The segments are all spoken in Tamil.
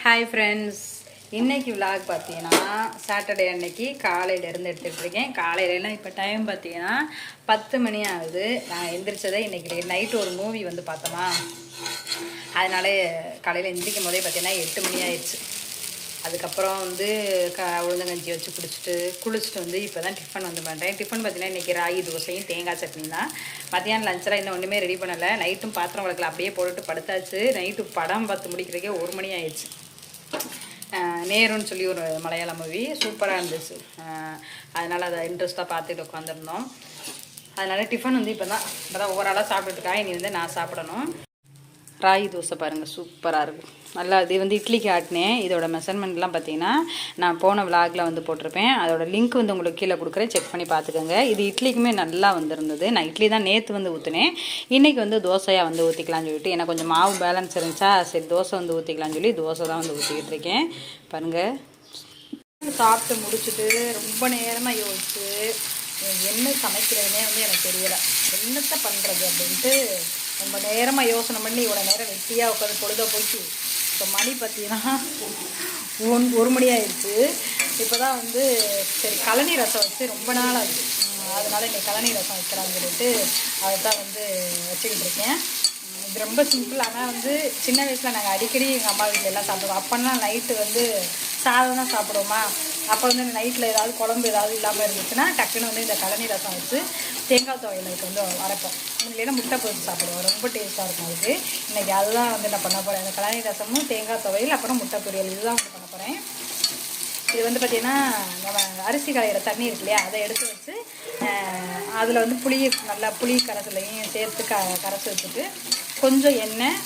ஹாய் ஃப்ரெண்ட்ஸ், இன்றைக்கி விலாக் பார்த்தீங்கன்னா சாட்டர்டே அன்னைக்கு காலையிலேருந்து எடுத்துகிட்டு இருக்கேன். காலையிலலாம் இப்போ டைம் பார்த்தீங்கன்னா 10 மணி ஆகுது. நான் எந்திரிச்சதே இன்றைக்கி நைட்டு ஒரு மூவி வந்து பார்த்தோமா, அதனால காலையில் எந்திரிக்கும் போதே பார்த்தீங்கன்னா 8 மணி ஆயிடுச்சு. அதுக்கப்புறம் வந்து உளுந்தங்கஞ்சி வச்சு குளிச்சுட்டு வந்து இப்போ தான் டிஃபன் வந்து பண்ணுறேன். டிஃபன் பார்த்தீங்கன்னா இன்றைக்கி ராகி தோசையும் தேங்காய் சட்னி தான். மத்தியானம் லஞ்செலாம் இன்னும் ஒன்றுமே ரெடி பண்ணலை. நைட்டும் பாத்திரம் வளர்க்கல, அப்படியே போட்டுட்டு படுத்தாச்சு. நைட்டு படம் பார்த்து முடிக்கிறதுக்கே 1 மணி ஆயிடுச்சு. நேருன்னு சொல்லி ஒரு மலையாள மூவி சூப்பராக இருந்துச்சு. அதனால் அதை இன்ட்ரெஸ்ட்டாக பார்த்துட்டு உட்காந்துருந்தோம். அதனால் டிஃபன் வந்து இப்போ தான் ஓவராலாக சாப்பிட்டுருக்கா. இனி வந்து நான் சாப்பிடணும். ராகி தோசை பாருங்கள், சூப்பராக இருக்கும். நல்லா இது வந்து இட்லிக்கு ஆட்டினேன். இதோட மெஷர்மெண்ட்லாம் பார்த்தீங்கன்னா நான் போன விலாகில் வந்து போட்டிருப்பேன். அதோட லிங்க் வந்து உங்களுக்கு கீழே கொடுக்குறேன், செக் பண்ணி பார்த்துக்கோங்க. இது இட்லிக்குமே நல்லா வந்துருந்தது. நான் இட்லி தான் நேற்று வந்து ஊற்றினேன். இன்றைக்கி வந்து தோசையாக வந்து ஊற்றிக்கலான்னு சொல்லிட்டு எனக்கு கொஞ்சம் மாவு பேலன்ஸ் இருந்துச்சா, சரி தோசை வந்து ஊற்றிக்கலான்னு சொல்லி தோசை தான் வந்து ஊற்றிக்கிட்டு இருக்கேன். பாருங்கள், சாப்பிட்டு முடிச்சுட்டு ரொம்ப நேரமாக யோசிச்சு என்ன சமைக்கிறதுனே வந்து எனக்கு தெரியலை. என்னத்தை பண்ணுறது அப்படின்ட்டு ரொம்ப நேரமாக யோசனை பண்ணி இவ்வளோ நேரம் வெட்டியாக உட்காந்து பொழுத போச்சு. இப்போ மணி பார்த்தீங்கன்னா 1 மணி ஆயிடுச்சு. இப்போ தான் வந்து சரி கழனி ரசம் வச்சு ரொம்ப நாள் ஆச்சு. அதனால் இன்றைக்கி கழனி ரசம் வைக்கலான்னு சொல்லிட்டு அதை தான் வந்து வச்சுக்கிட்டு இருக்கேன். இது ரொம்ப சிம்பிள். ஆனால் வந்து சின்ன வயசில் நாங்கள் அடிக்கடி எங்கள் அம்மா வீட்டில் எல்லாம் சாப்பிடுவோம். அப்போனா நைட்டு வந்து சாதம் தான் சாப்பிடுவோமா. அப்போ வந்து நைட்டில் ஏதாவது குழம்பு ஏதாவது இல்லாமல் இருந்துச்சுன்னா டக்குன்னு வந்து இந்த கழனி ரசம் வச்சு தேங்காய் துவையலுக்கு வந்து அரைப்போம். இல்லைன்னா முட்டை பொரிச்சு சாப்பிடுவோம். ரொம்ப டேஸ்ட்டாக இருக்கும். அதுக்கு இன்றைக்கி அதுதான் வந்து நான் பண்ண போகிறேன். அந்த கழனி ரசமும் தேங்காய் துவையல் அப்புறம் முட்டை பொரியல் இதுதான் வந்து பண்ண போகிறேன். இது வந்து பார்த்திங்கன்னா நம்ம அரிசி களையிற தண்ணி இருக்கு இல்லையா, அதை எடுத்து வச்சு அதில் வந்து நல்லா புளி கரைசலையும் சேர்த்து கரைச்சி வச்சுட்டு கொஞ்சம் எண்ணெய்,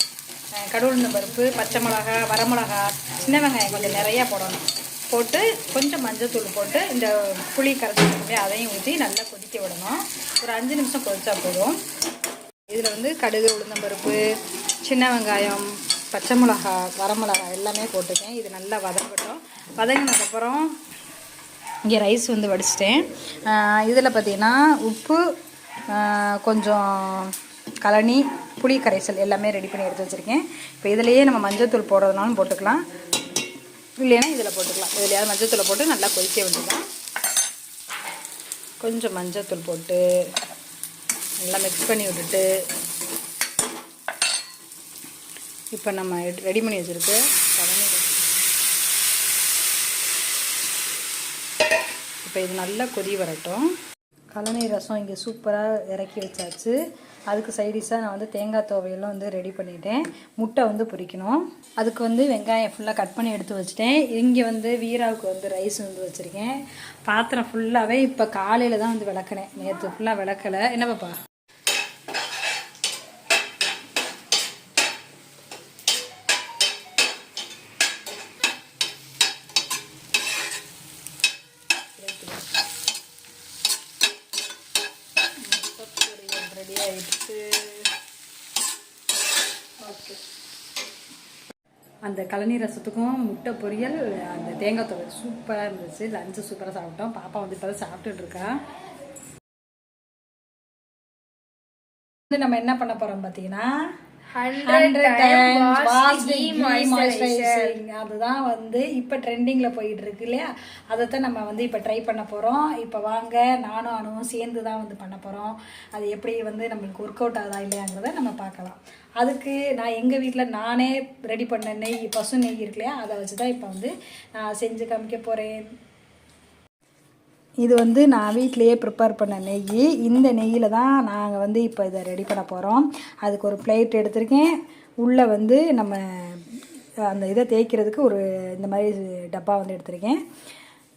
கடுகு பருப்பு, பச்சை மிளகா, வரமிளகா, சின்ன வெங்காயம் கொஞ்சம் நிறையா போடணும். போட்டு கொஞ்சம் மஞ்சள் போட்டு இந்த புளி கரைச்சி அதையும் ஊற்றி நல்லா கொதிக்க விடணும். ஒரு 5 நிமிஷம் கொதிச்சா போதும். இதில் வந்து கடுகு, உளுந்தம்பருப்பு, சின்ன வெங்காயம், பச்சை மிளகா, வரமிளகா எல்லாமே போட்டுக்கேன். இது நல்லா வதங்கட்டும். வதங்கினதுக்கப்புறம் இங்கே ரைஸ் வந்து வடிச்சிட்டேன். இதில் பார்த்திங்கன்னா உப்பு, கொஞ்சம் கழனி, புளி கரைசல் எல்லாமே ரெடி பண்ணி எடுத்து வச்சுருக்கேன். இப்போ இதிலையே நம்ம மஞ்சள் போடுறதுனாலும் போட்டுக்கலாம், இல்லைன்னா இதில் போட்டுக்கலாம். இதுலையாவது மஞ்சள் போட்டு நல்லா கொதிக்க வேண்டியதான். கொஞ்சம் மஞ்சள் போட்டு நல்லா மிக்ஸ் பண்ணி விட்டுட்டு இப்போ நம்ம ரெடி பண்ணி வச்சுருக்கு கழனி ரசம். இப்போ இது நல்லா கொதி வரட்டும். கழனி ரசம் இங்கே சூப்பராக இறக்கி வச்சாச்சு. அதுக்கு சைடிஷாக நான் வந்து தேங்காய் துவையெல்லாம் வந்து ரெடி பண்ணிட்டேன். முட்டை வந்து பொரிக்கணும். அதுக்கு வந்து வெங்காயம் ஃபுல்லாக கட் பண்ணி எடுத்து வச்சுட்டேன். இங்கே வந்து வீராவுக்கு வந்து ரைஸ் வந்து வச்சுருக்கேன். பாத்திரம் ஃபுல்லாகவே இப்போ காலையில் தான் வந்து விளக்குனேன். நேற்று ஃபுல்லாக விளக்கலை. என்ன பாப்பா? ரெடி ஆகிடுச்சு. ஓகே, அந்த கழனி ரசத்துக்கும் முட்டை பொரியல், அந்த தேங்காய் துவையல் சூப்பராக இருந்துச்சு. லஞ்சு சூப்பராக சாப்பிட்டோம். பாப்பா வந்து இப்போ தான் சாப்பிட்டுட்டு இருக்கா. நம்ம என்ன பண்ண போகிறோம் பார்த்தீங்கன்னா 100 times wash the ghee moisturizer. அதுதான் வந்து இப்போ ட்ரெண்டிங்கில் போயிட்டு இருக்கு இல்லையா, அதைத்தான் நம்ம வந்து இப்போ ட்ரை பண்ண போகிறோம். இப்போ வாங்க நானும் அனுவும் சேர்ந்து தான் வந்து பண்ண போகிறோம். அது எப்படி வந்து நம்மளுக்கு ஒர்க் அவுட் ஆகுதா இல்லையாங்கிறத நம்ம பார்க்கலாம். அதுக்கு நான் எங்கள் வீட்டில் நானே ரெடி பண்ண நெய், பசு நெய் இருக்கு இல்லையா, அதை வச்சு தான் இப்போ வந்து நான் செஞ்சு காமிக்க போகிறேன். இது வந்து நான் வீட்டிலையே ப்ரிப்பேர் பண்ண நெய். இந்த நெய்யில் தான் நாங்கள் வந்து இப்போ இதை ரெடி பண்ண போகிறோம். அதுக்கு ஒரு பிளேட் எடுத்திருக்கேன். உள்ளே வந்து நம்ம அந்த இதை தேய்க்கிறதுக்கு ஒரு இந்த மாதிரி டப்பா வந்து எடுத்திருக்கேன்.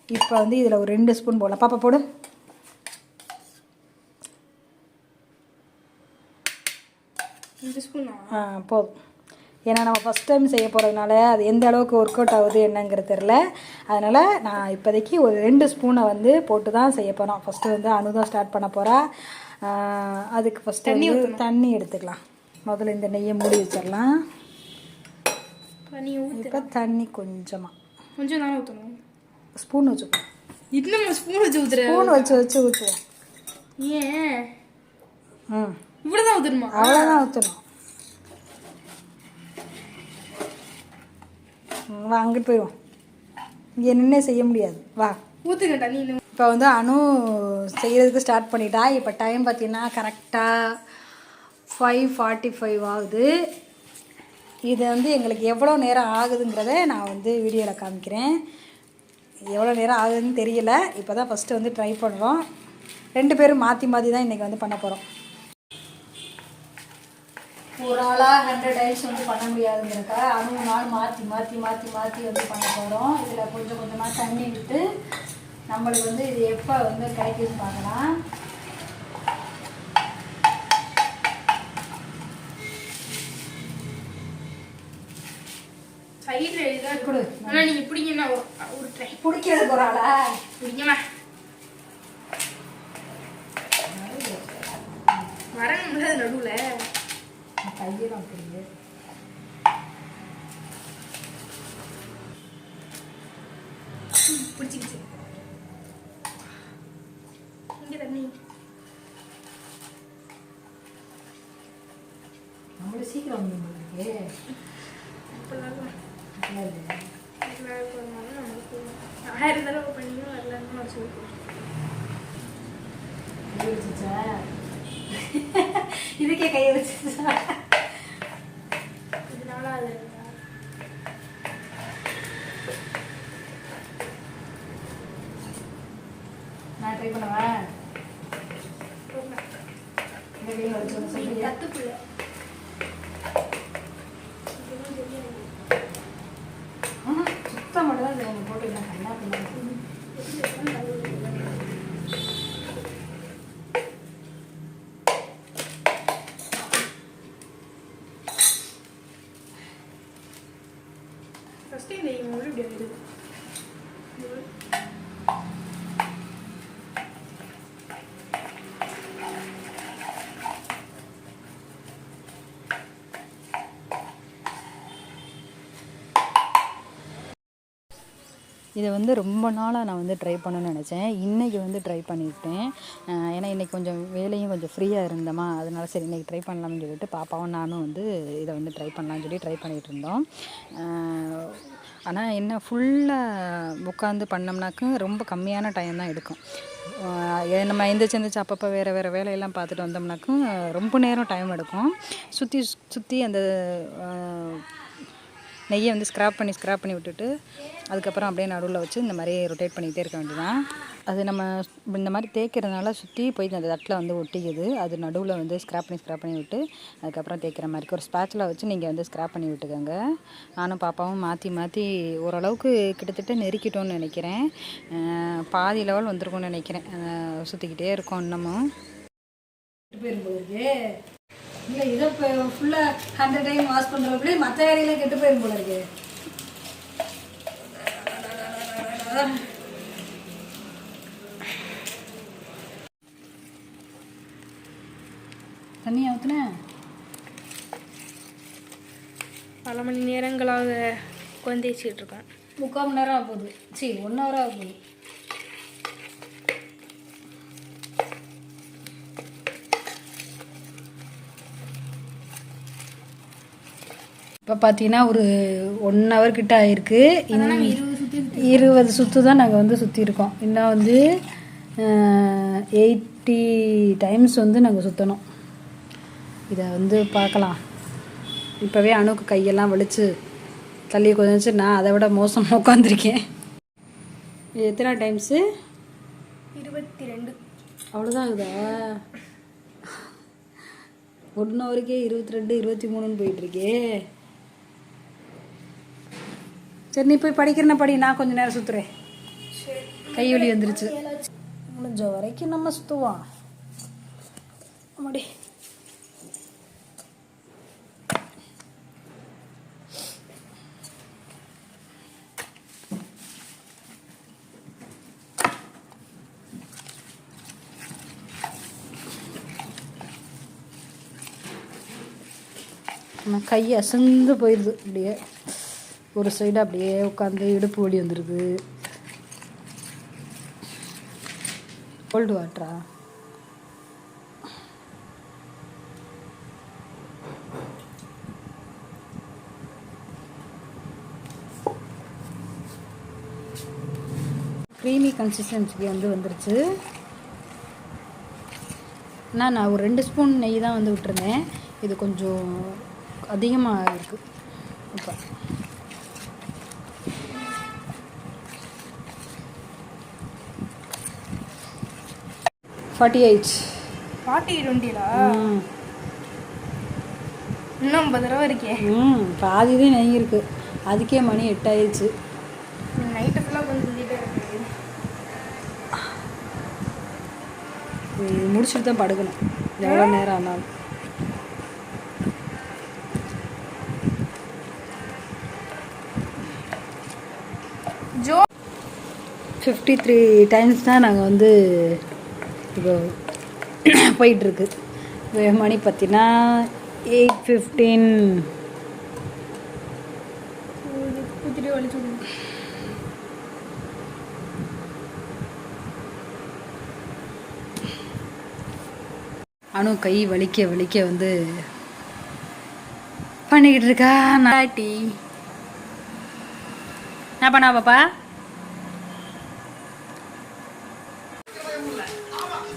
இப்போ வந்து இதில் ஒரு 2 ஸ்பூன் போடலாம். பாப்பா போடு. போதும். ஏன்னா நம்ம ஃபஸ்ட் டைம் செய்ய போகிறதுனால அது எந்த அளவுக்கு ஒர்க் அவுட் ஆகுது என்னங்கிறது தெரில. அதனால் நான் இப்போதைக்கு ஒரு 2 ஸ்பூனை வந்து போட்டு தான் செய்ய போகிறோம். ஃபஸ்ட்டு வந்து அனுதான் ஸ்டார்ட் பண்ண போகிறா. அதுக்கு ஃபஸ்ட்டு தண்ணி எடுத்துக்கலாம். முதல்ல இந்த நெய்யை மூடி வச்சிடலாம். இப்போ தண்ணி கொஞ்சம் தான் ஊற்றணும். ஸ்பூன் வச்சுப்போம். இன்னும் ஸ்பூன் வச்சு ஊற்றுவோம். ஏன் இவ்வளோதான் ஊற்றணுமா? அவ்வளோதான் ஊற்றணும். வா அங்கிட்டு போயிடுவோம், இங்கே நின்று செய்ய முடியாது, வா ஊற்றுங்க தண்ணி. இப்போ வந்து அனு செய்கிறதுக்கு ஸ்டார்ட் பண்ணிட்டா. இப்போ டைம் பார்த்தீங்கன்னா கரெக்டாக 5:45 ஆகுது. இது வந்து எங்களுக்கு எவ்வளோ நேரம் ஆகுதுங்கிறத நான் வந்து வீடியோவில் காமிக்கிறேன். எவ்வளோ நேரம் ஆகுதுன்னு தெரியல. இப்போ தான் ஃபஸ்ட்டு வந்து ட்ரை பண்ணுறோம். 2 பேரும் மாற்றி மாற்றி தான் இன்றைக்கி வந்து பண்ண போகிறோம். ஒரு ஆளாக 100 டைம்ஸ் வந்து பண்ண முடியாதுங்கிறக்கா அனு நாள் மாற்றி மாற்றி மாற்றி மாற்றி வந்து பண்ண போகிறோம். இதில் கொஞ்சம் கொஞ்சமாக தண்ணி விட்டு நம்மளுக்கு வந்து இது எப்போ வந்து கிடைக்குதுன்னு பார்க்கலாம். சைடில் இதாக கொடு. ஆனால் நீங்கள் பிடிங்கன்னா ஒரு ட்ரை பிடிக்கிறது ஒரு ஆளா பிடிங்கம்மா வரணும்ல அது நடுவில் கையெல்லாம் பிடிங்க. பிடிச்சிக்கிச்சு. இங்கே தண்ணி நம்மளும் சீக்கிரம் வந்து இப்போல்லாம் 1000 தடவை பண்ணியும் வரலன்னு நான் சொல்லுவேன். இதுக்கே கையை வச்சுச்சா? இதனால அது நான் ட்ரை பண்ணுவேன். கத்துக்குள்ள சுத்தம் மட்டும் தான் இதை போட்டு கண்ணா பண்ண. ஃபஸ்ட்டு இந்த முழு இப்படி வருது. இதை வந்து ரொம்ப நாளாக நான் வந்து ட்ரை பண்ணணும்னு நினச்சேன். இன்றைக்கி வந்து ட்ரை பண்ணிவிட்டேன். ஏன்னா இன்றைக்கி கொஞ்சம் வேலையும் கொஞ்சம் ஃப்ரீயாக இருந்தோமா, அதனால சரி இன்றைக்கி ட்ரை பண்ணலாம்னு சொல்லிட்டு பாப்பாவும் நானும் வந்து இதை வந்து ட்ரை பண்ணலான்னு சொல்லி ட்ரை பண்ணிகிட்டு இருந்தோம். ஆனால் என்ன ஃபுல்லாக உட்காந்து பண்ணோம்னாக்கும் ரொம்ப கம்மியான டைம் தான் எடுக்கும். நம்ம எந்திரிச்சு அப்பப்போ வேறு வேலையெல்லாம் பார்த்துட்டு வந்தோம்னாக்கும் ரொம்ப நேரம் டைம் எடுக்கும். சுற்றி அந்த நெய்யை வந்து ஸ்க்ராப் பண்ணி விட்டுட்டு அதுக்கப்புறம் அப்படியே நடுவில் வச்சு இந்த மாதிரி ரொட்டேட் பண்ணிகிட்டே இருக்க வேண்டியதான். அது நம்ம இந்த மாதிரி தேய்க்கிறதுனால சுற்றி போய் அந்த தட்டில் வந்து ஒட்டிக்குது. அது நடுவில் வந்து ஸ்க்ராப் பண்ணி விட்டு அதுக்கப்புறம் தேய்க்கிற மாதிரி ஒரு ஸ்பேட்சில் வச்சு நீங்கள் வந்து ஸ்க்ராப் பண்ணி விட்டுக்கோங்க. நானும் பாப்பாவும் மாற்றி ஓரளவுக்கு கிட்டத்தட்ட நெருக்கிட்டோன்னு நினைக்கிறேன். பாதி லெவல் வந்துருக்கும்னு நினைக்கிறேன். சுற்றிக்கிட்டே இருக்கோம் இன்னமும். இல்லை இதை இப்போ ஃபுல்லாக 100 டைம் வாஷ் பண்ணுறப்படி மற்ற வேலையில் கெட்டு போயிடும் போல இருக்கு. தண்ணியை ஊற்றுனேன். பல மணி நேரங்களாக உட்காந்து தேய்ச்சிட்டு இருக்கேன். 3/4 மணி நேரம் ஆகுது. 1 ஹவர் ஆகுது. இப்போ பார்த்தீங்கன்னா ஒரு 1 ஹவர் கிட்ட ஆயிருக்கு. 20 சுற்று தான் நாங்கள் வந்து சுற்றிருக்கோம். இன்னும் வந்து 80 டைம்ஸ் வந்து நாங்கள் சுற்றணும். இதை வந்து பார்க்கலாம். இப்போவே அணுக்கு கையெல்லாம் வலிச்சு தள்ளி கொஞ்சிச்சு. நான் அதை விட மோசமாக உட்காந்துருக்கேன். எத்தனை டைம்ஸு? 22. அவ்வளோதான் ஆகுதா? 1 ஹவருக்கே 22 23ன்னு போயிட்டுருக்கே. சரி நீ போய் படிக்கிறன படி, நான் கொஞ்சம் நேரம் சுற்றுறேன். கைவலி வந்துருச்சு. முடிஞ்ச வரைக்கும் நம்ம சுற்றுவோம். ஆமாடி. நம்ம கை அசந்து போயிடுது. அப்படியே ஒரு சைடு அப்படியே உட்காந்து இடுப்பு வலி வந்துடுது. கோல்டு வாட்டரா? க்ரீமி கன்சிஸ்டன்சிக்கு வந்து வந்துருச்சு. நான் ஒரு 2 ஸ்பூன் நெய் தான் வந்து விட்டுருந்தேன். இது கொஞ்சம் அதிகமாக இருக்குது. இப்போ 48. 40-20 இன்னும் 50 தடவை இருக்கே. பாதி தான் நெய் இருக்குது. அதுக்கே மணி 8 ஆயிடுச்சு. நைட்டு ஃபுல்லாக கொஞ்சம் செஞ்சுட்டே இருக்கு. முடிச்சுட்டு தான் படுக்கணும் எவ்வளோ நேரம் ஆனாலும். ஜோ 53 டைம்ஸ் தான் நாங்கள் வந்து இப்போ போயிட்டுருக்கு. மணி பார்த்தீங்கன்னா 8:15. ஊற்றிட்டு வலிச்சு விடுங்க. அணு கை வலிக்க வலிக்க வந்து பண்ணிக்கிட்டு இருக்கா. நாட்டி என்ன பண்ணா பாப்பா?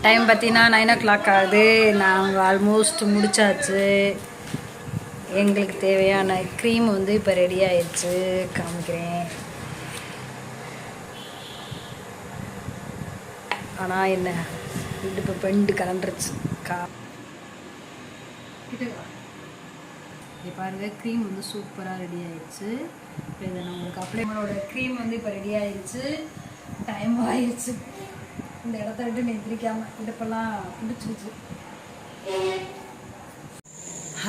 டைம் பார்த்தீங்கன்னா 9 o'clock ஆகுது. நாங்கள் ஆல்மோஸ்ட் முடிச்சாச்சு. எங்களுக்கு தேவையான க்ரீம் வந்து இப்போ ரெடி ஆயிடுச்சு. காமிக்கிறேன். ஆனால் என்ன இடுப்பு பெண்டு கலண்டுருச்சு. இது பாருங்க, க்ரீம் வந்து சூப்பராக ரெடி ஆயிடுச்சு. இப்போ இதை நான் உங்களுக்கு அப்ளை பண்ணோட க்ரீம் வந்து இப்போ ரெடி ஆயிடுச்சு. டைம் ஆயிடுச்சு. இந்த இடத்த விட்டு நெத்திரிக்காமல் இடுப்பெல்லாம் பிடிச்சிருச்சு.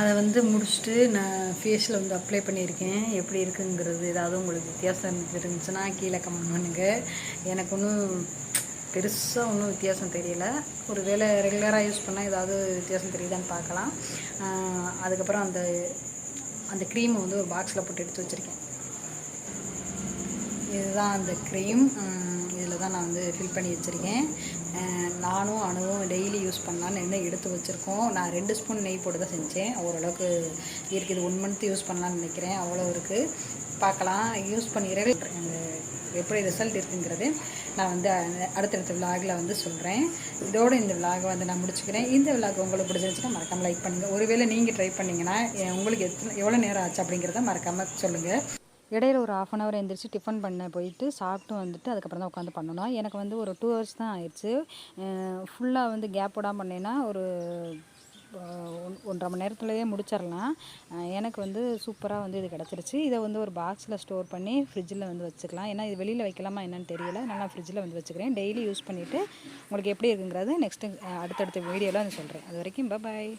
அதை வந்து முடிச்சுட்டு நான் ஃபேஸில் வந்து அப்ளை பண்ணியிருக்கேன். எப்படி இருக்குங்கிறது ஏதாவது உங்களுக்கு வித்தியாசம் இருந்துச்சுன்னா கீழே கமெண்ட் பண்ணுங்கள். எனக்கு ஒன்றும் பெருசாக ஒன்றும் வித்தியாசம் தெரியல. ஒரு வேளை ரெகுலராக யூஸ் பண்ணால் ஏதாவது வித்தியாசம் தெரியுதான்னு பார்க்கலாம். அதுக்கப்புறம் அந்த க்ரீமை வந்து ஒரு பாக்ஸில் போட்டு எடுத்து வச்சுருக்கேன். இதுதான் அந்த க்ரீம். இதில் தான் நான் வந்து ஃபில் பண்ணி வச்சுருக்கேன். நானும் அணுவும் டெய்லி யூஸ் பண்ணலான்னு என்ன எடுத்து வச்சுருக்கோம். நான் 2 ஸ்பூன் நெய் போட்டு தான் செஞ்சேன். ஓரளவுக்கு இருக்குது. 1 month யூஸ் பண்ணலான்னு நினைக்கிறேன். அவ்வளோ இருக்குது. பார்க்கலாம். யூஸ் பண்ணிடுறேன். எப்படி ரிசல்ட் இருக்குங்கிறது நான் வந்து அடுத்தடுத்த விலாகில் வந்து சொல்கிறேன். இதோடு இந்த விலாகை வந்து நான் முடிச்சுக்கிறேன். இந்த விலாக் உங்களுக்கு பிடிச்சிருந்துச்சுன்னா மறக்காமல் லைக் பண்ணுங்கள். ஒருவேளை நீங்கள் ட்ரை பண்ணிங்கன்னா உங்களுக்கு எவ்வளோ நேரம் ஆச்சு அப்படிங்கிறத மறக்காமல் சொல்லுங்கள். இடையில ஒரு 1/2 hour எழுந்திரிச்சு டிஃபன் பண்ண போயிட்டு சாப்பிட்டு வந்துட்டு அதுக்கப்புறம் தான் உட்காந்து பண்ணணும். எனக்கு வந்து ஒரு 2 hours தான் ஆயிடுச்சு. ஃபுல்லாக வந்து கேப் விடாமல் பண்ணேன்னா ஒரு 1.5 மணி நேரத்துலேயே முடிச்சிடலாம். எனக்கு வந்து சூப்பராக வந்து இது கிடச்சிருச்சு. இதை வந்து ஒரு பாக்ஸில் ஸ்டோர் பண்ணி ஃப்ரிட்ஜில் வந்து வச்சுக்கலாம். ஏன்னா இது வெளியில் வைக்கலாமா என்னன்னு தெரியல. நான் ஃப்ரிட்ஜில் வந்து வச்சுக்கிறேன். டெய்லி யூஸ் பண்ணிவிட்டு உங்களுக்கு எப்படி இருக்குங்கிறது அடுத்தடுத்த வீடியோவில் வந்து சொல்கிறேன். அது வரைக்கும் பாய்.